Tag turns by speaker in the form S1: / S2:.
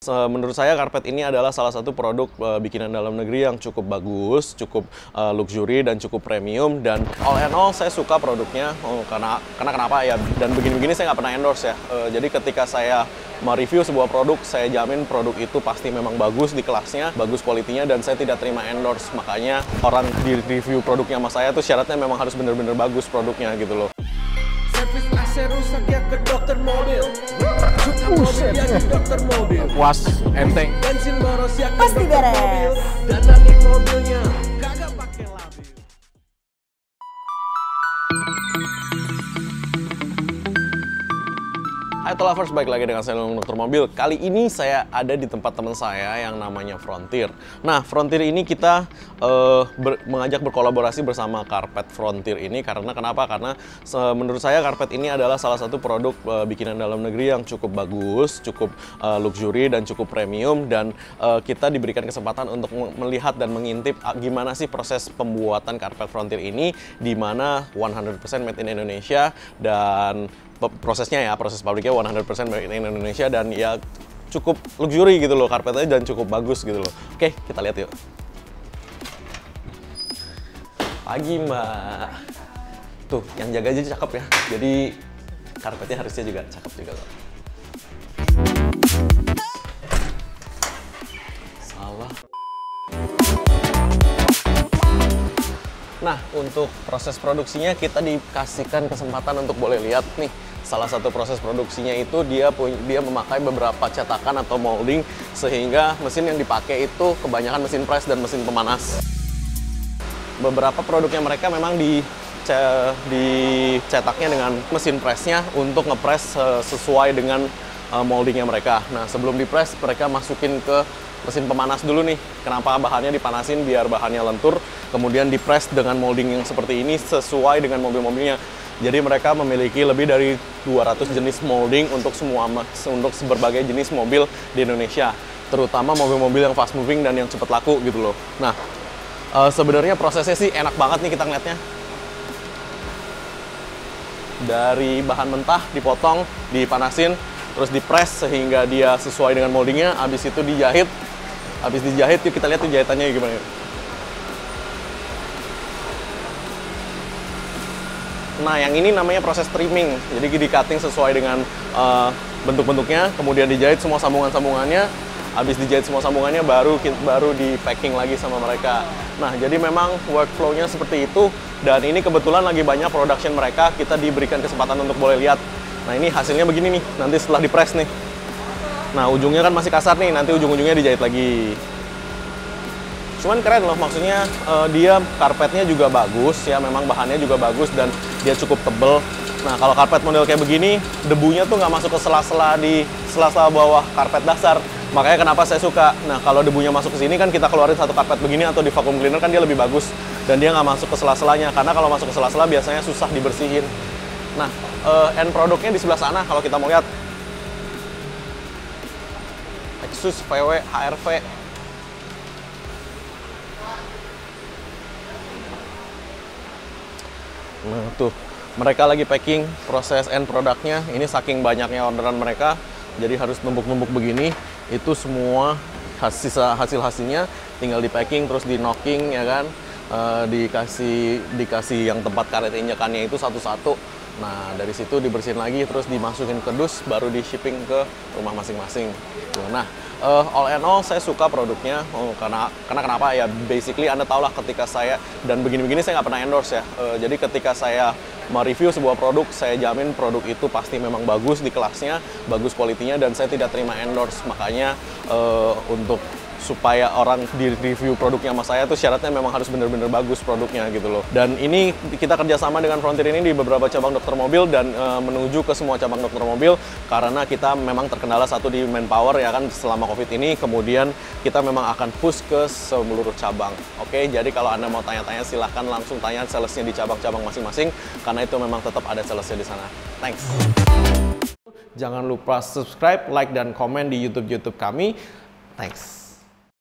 S1: Menurut saya karpet ini adalah salah satu produk bikinan dalam negeri yang cukup bagus, cukup luxury dan cukup premium, dan all in all saya suka produknya karena kenapa ya, dan begini-begini saya nggak pernah endorse ya. Jadi ketika saya mereview sebuah produk, saya jamin produk itu pasti memang bagus di kelasnya, bagus kualitinya, dan saya tidak terima endorse. Makanya orang di review produknya sama saya tuh syaratnya memang harus bener-bener bagus produknya gitu loh.
S2: Servis AC rusak ya ke dokter mobil. Mobil ya ke dokter mobil.
S3: Puas, enteng.
S2: Bensin boros ya ke
S4: Pasti
S2: dokter
S4: beres.
S2: mobil. Dandanin mobilnya kagak pakai labil.
S1: Hai Lovers, balik lagi dengan saya Dokter Mobil. Kali ini saya ada di tempat teman saya yang namanya Frontier. Nah, Frontier ini kita mengajak berkolaborasi bersama Karpet Frontier ini karena kenapa? Karena menurut saya karpet ini adalah salah satu produk bikinan dalam negeri yang cukup bagus, cukup luxury dan cukup premium, dan kita diberikan kesempatan untuk melihat dan mengintip gimana sih proses pembuatan Karpet Frontier ini, di mana 100% made in Indonesia, dan prosesnya ya, proses pabriknya 100% made in Indonesia, dan ya cukup luxury gitu loh karpetnya, dan cukup bagus gitu loh. Oke, kita lihat yuk. Pagi Mbak. Tuh, yang jaga aja cakep ya. Jadi karpetnya harusnya juga cakep juga loh. Salah. Nah, untuk proses produksinya kita dikasihkan kesempatan untuk boleh lihat nih. Salah satu proses produksinya itu dia memakai beberapa cetakan atau molding, sehingga mesin yang dipakai itu kebanyakan mesin press dan mesin pemanas. Beberapa produknya mereka memang dicetaknya dengan mesin pressnya untuk ngepres sesuai dengan moldingnya mereka. Nah, sebelum dipress mereka masukin ke mesin pemanas dulu nih. Kenapa bahannya dipanasin? Biar bahannya lentur, kemudian dipres dengan molding yang seperti ini sesuai dengan mobil-mobilnya. Jadi mereka memiliki lebih dari 200 jenis molding untuk berbagai jenis mobil di Indonesia, terutama mobil-mobil yang fast moving dan yang cepat laku gitu loh. Nah, sebenarnya prosesnya sih enak banget nih kita ngeliatnya. Dari bahan mentah dipotong, dipanasin, terus dipres sehingga dia sesuai dengan moldingnya. Habis itu dijahit. Habis dijahit, yuk kita lihat tuh jahitannya gimana. Nah, yang ini namanya proses trimming. Jadi di cutting sesuai dengan bentuk-bentuknya, kemudian dijahit semua sambungan-sambungannya. Habis dijahit semua sambungannya baru di packing lagi sama mereka. Nah, jadi memang workflow-nya seperti itu, dan ini kebetulan lagi banyak production mereka, kita diberikan kesempatan untuk boleh lihat. Nah, ini hasilnya begini nih, nanti setelah dipres nih. Nah, ujungnya kan masih kasar nih, nanti ujung-ujungnya dijahit lagi. Cuman keren loh, maksudnya dia karpetnya juga bagus ya, memang bahannya juga bagus dan dia cukup tebel. Nah, kalau karpet model kayak begini, debunya tuh nggak masuk ke sela-sela bawah karpet dasar. Makanya kenapa saya suka. Nah, kalau debunya masuk ke sini kan kita keluarin satu karpet begini atau di vacuum cleaner kan dia lebih bagus, dan dia nggak masuk ke sela-selanya, karena kalau masuk ke sela-sela biasanya susah dibersihin. Nah, end produknya di sebelah sana kalau kita mau lihat. Exus, VW, HRV. Nah, tuh mereka lagi packing proses end produknya. Ini saking banyaknya orderan mereka, jadi harus numpuk-numpuk begini. Itu semua hasil-hasilnya tinggal di packing, terus di knocking ya kan, dikasih yang tempat karet injekannya itu satu-satu. Nah, dari situ dibersihin lagi, terus dimasukin ke dus, baru di shipping ke rumah masing-masing. Nah, all in all saya suka produknya karena kenapa ya, basically Anda tahulah ketika saya, dan begini-begini saya nggak pernah endorse ya. Jadi ketika saya mereview sebuah produk, saya jamin produk itu pasti memang bagus di kelasnya, bagus kualitinya, dan saya tidak terima endorse. Makanya untuk supaya orang di review produknya sama saya tuh syaratnya memang harus bener-bener bagus produknya gitu loh. Dan ini kita kerjasama dengan Frontier ini di beberapa cabang dokter mobil, dan menuju ke semua cabang dokter mobil, karena kita memang terkendala satu di manpower ya kan selama COVID ini. Kemudian kita memang akan push ke seluruh cabang. Oke, jadi kalau Anda mau tanya-tanya silahkan langsung tanya salesnya di cabang-cabang masing-masing, karena itu memang tetap ada salesnya di sana. Thanks. Jangan lupa subscribe, like, dan komen di YouTube kami. Thanks.